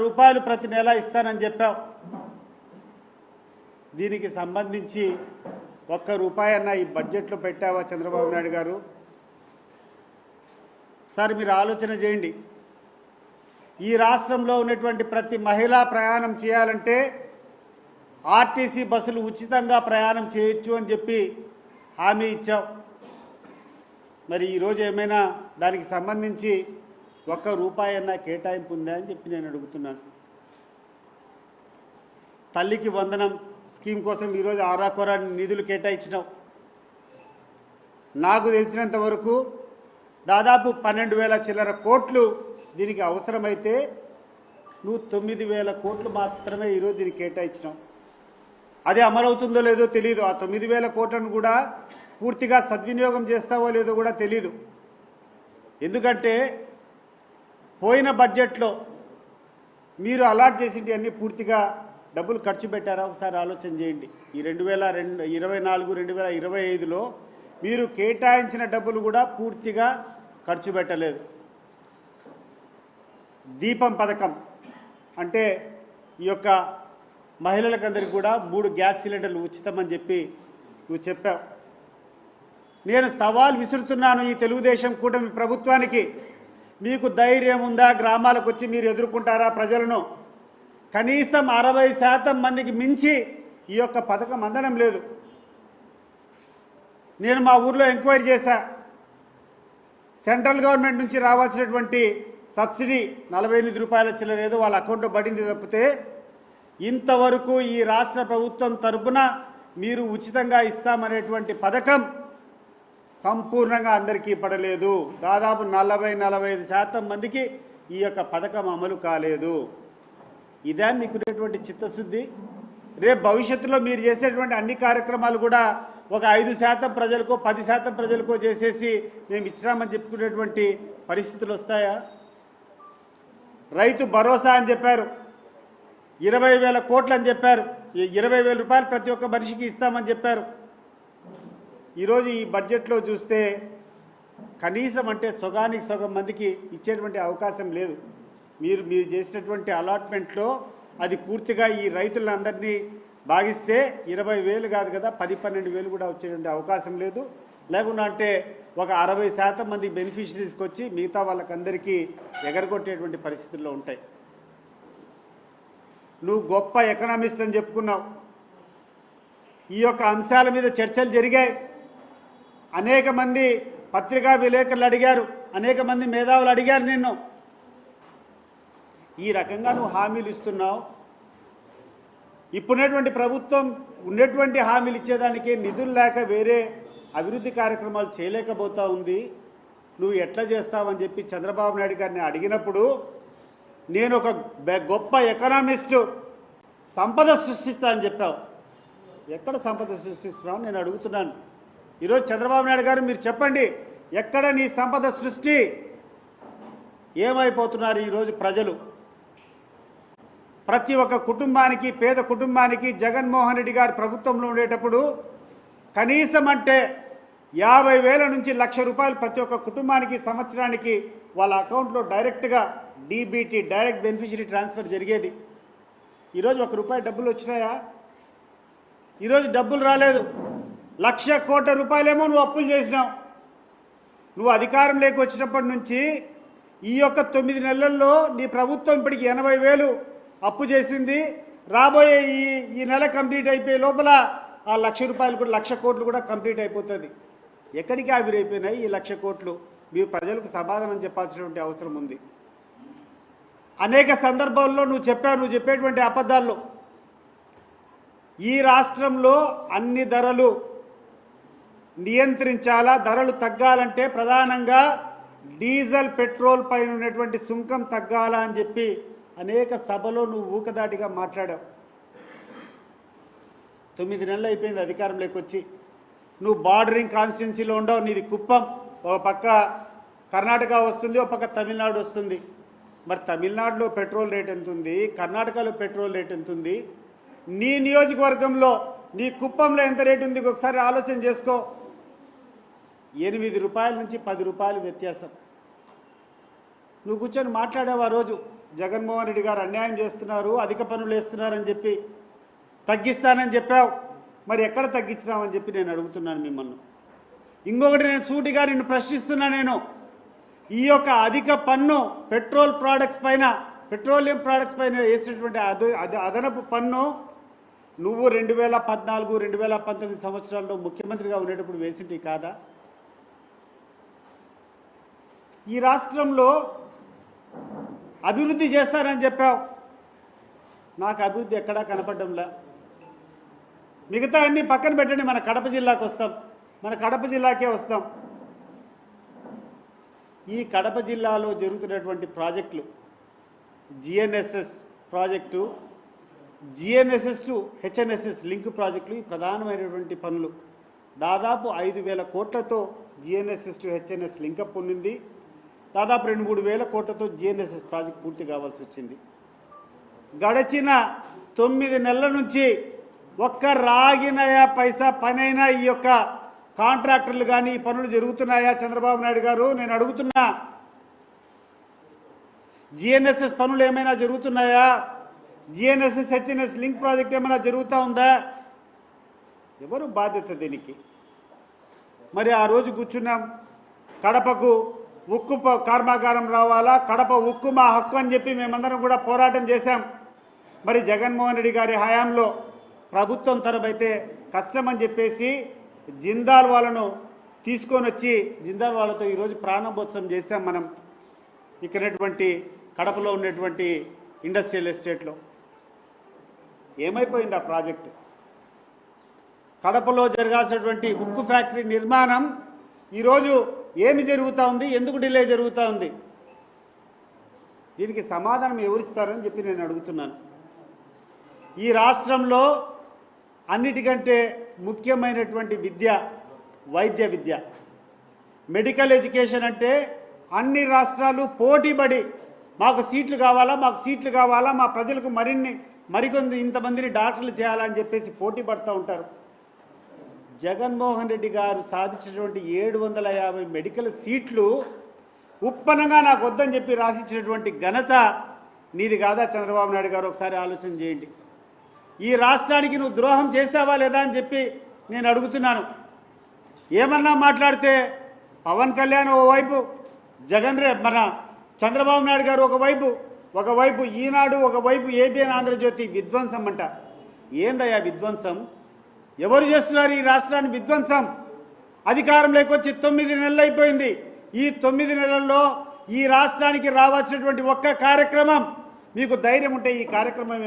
రూపాయలు ప్రతి నెల ఇస్తానని చెప్పావు. దీనికి సంబంధించి ఒక్క రూపాయి అన్న ఈ బడ్జెట్లో పెట్టావా చంద్రబాబు నాయుడు గారు? సార్ మీరు ఆలోచన చేయండి. ఈ రాష్ట్రంలో ఉన్నటువంటి ప్రతి మహిళ ప్రయాణం చేయాలంటే ఆర్టీసీ బస్సులు ఉచితంగా ప్రయాణం చేయొచ్చు అని చెప్పి హామీ ఇచ్చావు. మరి ఈరోజు ఏమైనా దానికి సంబంధించి ఒక్క రూపాయి అన్న కేటాయింపు ఉందా అని చెప్పి నేను అడుగుతున్నాను. తల్లికి వందనం స్కీమ్ కోసం ఈరోజు ఆరాకొర నిధులు కేటాయించినావు. నాకు తెలిసినంత వరకు దాదాపు 12,000 చిల్లర కోట్లు దీనికి అవసరమైతే నువ్వు 9,000 కోట్లు మాత్రమే ఈరోజు దీనికి కేటాయించినావు. అది అమలవుతుందో లేదో తెలియదు. ఆ 9,000 కోట్లను కూడా పూర్తిగా సద్వినియోగం చేస్తావో లేదో కూడా తెలీదు. ఎందుకంటే పోయిన బడ్జెట్లో మీరు అలాట్ చేసింటి అన్నీ పూర్తిగా డబ్బులు ఖర్చు పెట్టారా? ఒకసారి ఆలోచన చేయండి. ఈ 2024-2025లో మీరు కేటాయించిన డబ్బులు కూడా పూర్తిగా ఖర్చు పెట్టలేదు. దీపం పథకం అంటే ఈ యొక్క మహిళలకందరికీ కూడా 3 గ్యాస్ సిలిండర్లు ఉచితమని చెప్పి నువ్వు చెప్పావు. నేను సవాల్ విసురుతున్నాను ఈ తెలుగుదేశం కూటమి ప్రభుత్వానికి. మీకు ధైర్యం ఉందా? గ్రామాలకు వచ్చి మీరు ఎదుర్కొంటారా ప్రజలను? కనీసం 60% మందికి మించి ఈ యొక్క పథకం అందడం లేదు. నేను మా ఊర్లో ఎంక్వైరీ చేశా. సెంట్రల్ గవర్నమెంట్ నుంచి రావాల్సినటువంటి సబ్సిడీ 48 రూపాయల చిల్లర ఏదో వాళ్ళ అకౌంట్లో పడింది తప్పితే ఇంతవరకు ఈ రాష్ట్ర ప్రభుత్వం తరపున మీరు ఉచితంగా ఇస్తామనేటువంటి పథకం సంపూర్ణంగా అందరికీ పడలేదు. దాదాపు 40-45% మందికి ఈ యొక్క పథకం అమలు కాలేదు. ఇదే మీకున్నటువంటి చిత్తశుద్ధి? రేపు భవిష్యత్తులో మీరు చేసేటువంటి అన్ని కార్యక్రమాలు కూడా ఒక 5% ప్రజలకో 10% ప్రజలకో చేసేసి మేము ఇచ్చినామని చెప్పుకునేటువంటి పరిస్థితులు వస్తాయా? రైతు భరోసా అని చెప్పారు, 20,000 కోట్లు అని చెప్పారు, 20,000 రూపాయలు ప్రతి ఒక్క మనిషికి ఇస్తామని చెప్పారు. ఈరోజు ఈ బడ్జెట్లో చూస్తే కనీసం అంటే సగానికి సగం మందికి ఇచ్చేటువంటి అవకాశం లేదు. మీరు చేసినటువంటి అలాట్మెంట్లో అది పూర్తిగా ఈ రైతులందరినీ భాగిస్తే 20,000 కాదు కదా 10-12,000 కూడా వచ్చేటువంటి అవకాశం లేదు. లేకుండా అంటే ఒక 60% మంది బెనిఫిషరీస్కి వచ్చి మిగతా వాళ్ళకందరికీ ఎగరగొట్టేటువంటి పరిస్థితుల్లో ఉంటాయి. నువ్వు గొప్ప ఎకనామిస్ట్ అని చెప్పుకున్నావు. ఈ యొక్క అంశాల మీద చర్చలు జరిగాయి. అనేక మంది పత్రికా విలేకరులు అడిగారు, అనేక మంది మేధావులు అడిగారు నిన్ను. ఈ రకంగా నువ్వు హామీలు ఇస్తున్నావు. ఇప్పుడున్నటువంటి ప్రభుత్వం ఉన్నటువంటి హామీలు ఇచ్చేదానికి నిధులు లేక వేరే అభివృద్ధి కార్యక్రమాలు చేయలేకపోతా ఉంది. నువ్వు ఎట్లా చేస్తావని చెప్పి చంద్రబాబు నాయుడు గారిని అడిగినప్పుడు నేను ఒక గొప్ప ఎకనామిస్టు సంపద సృష్టిస్తా అని చెప్పావు. ఎక్కడ సంపద సృష్టిస్తున్నావు నేను అడుగుతున్నాను. ఈరోజు చంద్రబాబు నాయుడు గారు మీరు చెప్పండి, ఎక్కడ నీ సంపద సృష్టి? ఏమైపోతున్నారు ఈరోజు ప్రజలు? ప్రతి ఒక్క కుటుంబానికి, పేద కుటుంబానికి జగన్మోహన్ రెడ్డి గారి ప్రభుత్వంలో ఉండేటప్పుడు కనీసం అంటే 50,000 నుంచి 1,00,000 రూపాయలు ప్రతి ఒక్క కుటుంబానికి సంవత్సరానికి వాళ్ళ అకౌంట్లో డైరెక్ట్గా డీబీటీ డైరెక్ట్ బెనిఫిషరీ ట్రాన్స్ఫర్ జరిగేది. ఈరోజు 1 రూపాయి డబ్బులు వచ్చినాయా? ఈరోజు డబ్బులు రాలేదు. 1,00,000 కోట్ల రూపాయలేమో నువ్వు అప్పులు చేసినావు. నువ్వు అధికారం లేక వచ్చినప్పటి నుంచి ఈ యొక్క 9 నెలల్లో నీ ప్రభుత్వం ఇప్పటికి 80,000 అప్పు చేసింది. రాబోయే ఈ నెల కంప్లీట్ అయిపోయే లోపల ఆ 1,00,000 రూపాయలు కూడా 1,00,000 కోట్లు కూడా కంప్లీట్ అయిపోతుంది. ఎక్కడికి ఆవిరైపోయినాయి ఈ 1,00,000 కోట్లు? మీరు ప్రజలకు సమాధానం చెప్పాల్సినటువంటి అవసరం ఉంది. అనేక సందర్భాల్లో నువ్వు చెప్పేటువంటి అబద్ధాల్లో ఈ రాష్ట్రంలో అన్ని ధరలు నియంత్రించాలా, ధరలు తగ్గాలంటే ప్రధానంగా డీజిల్ పెట్రోల్ పైన ఉన్నటువంటి సుంకం తగ్గాలా అని చెప్పి అనేక సభలో నువ్వు ఊకదాటిగా మాట్లాడావు. 9 నెలలు అయిపోయింది అధికారంలోకి వచ్చి. నువ్వు బార్డరింగ్ కాన్స్టిట్యున్సీలో ఉండవు. నీది కుప్పం, ఒక పక్క కర్ణాటక వస్తుంది, ఒక పక్క తమిళనాడు వస్తుంది. మరి తమిళనాడులో పెట్రోల్ రేట్ ఎంత ఉంది? కర్ణాటకలో పెట్రోల్ రేట్ ఎంత ఉంది? నీ నియోజకవర్గంలో నీ కుప్పంలో ఎంత రేటు ఉంది ఒకసారి ఆలోచన చేసుకో. 8 రూపాయల నుంచి 10 రూపాయలు వ్యత్యాసం. నువ్వు కూర్చొని మాట్లాడావు ఆ రోజు జగన్మోహన్ రెడ్డి గారు అన్యాయం చేస్తున్నారు, అధిక పన్నులు వేస్తున్నారని చెప్పి తగ్గిస్తానని చెప్పావు. మరి ఎక్కడ తగ్గించినామని చెప్పి నేను అడుగుతున్నాను మిమ్మల్ని. ఇంకొకటి నేను సూటిగా నిన్ను ప్రశ్నిస్తున్నా. నేను ఈ యొక్క అధిక పన్ను పెట్రోలియం ప్రోడక్ట్స్ పైన వేసినటువంటి అదనపు పన్ను నువ్వు 2014, 2019 సంవత్సరాల్లో ముఖ్యమంత్రిగా ఉండేటప్పుడు వేసింటి కాదా? ఈ రాష్ట్రంలో అభివృద్ధి చేస్తానని చెప్పావు. నాకు అభివృద్ధి ఎక్కడా కనపడడంలా. మిగతా అన్ని పక్కన పెట్టండి, మన కడప జిల్లాకు వస్తాం. మన కడప జిల్లాకే వస్తాం. ఈ కడప జిల్లాలో జరుగుతున్నటువంటి ప్రాజెక్టులు, GNSS project, GNSS to HNSS link ప్రాజెక్టులు ఈ ప్రధానమైనటువంటి పనులు. దాదాపు 5,000 కోట్లతో జిఎన్ఎస్ఎస్ టు హెచ్ఎన్ఎస్ లింకప్ ఉన్నింది. దాదాపు 2-3 వేల కోట్లతో జిఎన్ఎస్ఎస్ ప్రాజెక్ట్ పూర్తి కావాల్సి వచ్చింది. గడిచిన 9 నెలల నుంచి ఒక్క రాగినయా పైసా పనైనా ఈ యొక్క కాంట్రాక్టర్లు కానీ ఈ పనులు జరుగుతున్నాయా? చంద్రబాబు నాయుడు గారు, నేను అడుగుతున్నా, జిఎన్ఎస్ఎస్ పనులు ఏమైనా జరుగుతున్నాయా? జిఎన్ఎస్ఎస్ హెచ్ఎన్ఎస్ లింక్ ప్రాజెక్ట్ ఏమైనా జరుగుతూ ఉందా? ఎవరు బాధ్యత దీనికి? మరి ఆ రోజు కూర్చున్నాం, కడపకు ఉక్కు కర్మాగారం రావాలా, కడప ఉక్కు మా హక్కు అని చెప్పి మేమందరం కూడా పోరాటం చేశాం. మరి జగన్మోహన్ రెడ్డి గారి హయాంలో ప్రభుత్వం తరఫైతే కష్టమని చెప్పేసి జిందాల్ వాళ్ళను తీసుకొని వచ్చి జిందాల్ వాళ్ళతో ఈరోజు ప్రారంభోత్సవం చేశాం మనం ఇక్కడటువంటి కడపలో ఉన్నటువంటి ఇండస్ట్రియల్ ఎస్టేట్లో. ఏమైపోయింది ఆ ప్రాజెక్టు? కడపలో జరగాల్సినటువంటి ఉక్కు ఫ్యాక్టరీ నిర్మాణం ఈరోజు ఏమి జరుగుతూ ఉంది? ఎందుకు డిలే జరుగుతూ ఉంది? దీనికి సమాధానం ఎవరిస్తారని చెప్పి నేను అడుగుతున్నాను. ఈ రాష్ట్రంలో అన్నిటికంటే ముఖ్యమైనటువంటి విద్య వైద్య విద్య, మెడికల్ ఎడ్యుకేషన్. అంటే అన్ని రాష్ట్రాలు పోటీపడి మాకు సీట్లు కావాలా, మా ప్రజలకు మరికొంది ఇంతమందిని డాక్టర్లు చేయాలని చెప్పేసి పోటీ పడుతూ ఉంటారు. జగన్మోహన్ రెడ్డి గారు సాధించినటువంటి 750 మెడికల్ సీట్లు ఉప్పనంగా నాకు వద్దని చెప్పి రాసిచ్చినటువంటి ఘనత నీది కాదా చంద్రబాబు నాయుడు గారు? ఒకసారి ఆలోచన చేయండి. ఈ రాష్ట్రానికి నువ్వు ద్రోహం చేసావా లేదా అని చెప్పి నేను అడుగుతున్నాను. ఏమన్నా మాట్లాడితే పవన్ కళ్యాణ్ ఓవైపు, మన చంద్రబాబు నాయుడు గారు ఒకవైపు ఈనాడు, ఒకవైపు ఏబిఎన్ ఆంధ్రజ్యోతి విధ్వంసం అంట. ఏందయ్యా విధ్వంసం? ఎవరు చేస్తున్నారు ఈ రాష్ట్రాన్ని విధ్వంసం? అధికారంలోకి వచ్చి 9 నెలలు అయిపోయింది. ఈ 9 నెలల్లో ఈ రాష్ట్రానికి రావాల్సినటువంటి ఒక్క కార్యక్రమం, మీకు ధైర్యం ఉంటే ఈ కార్యక్రమం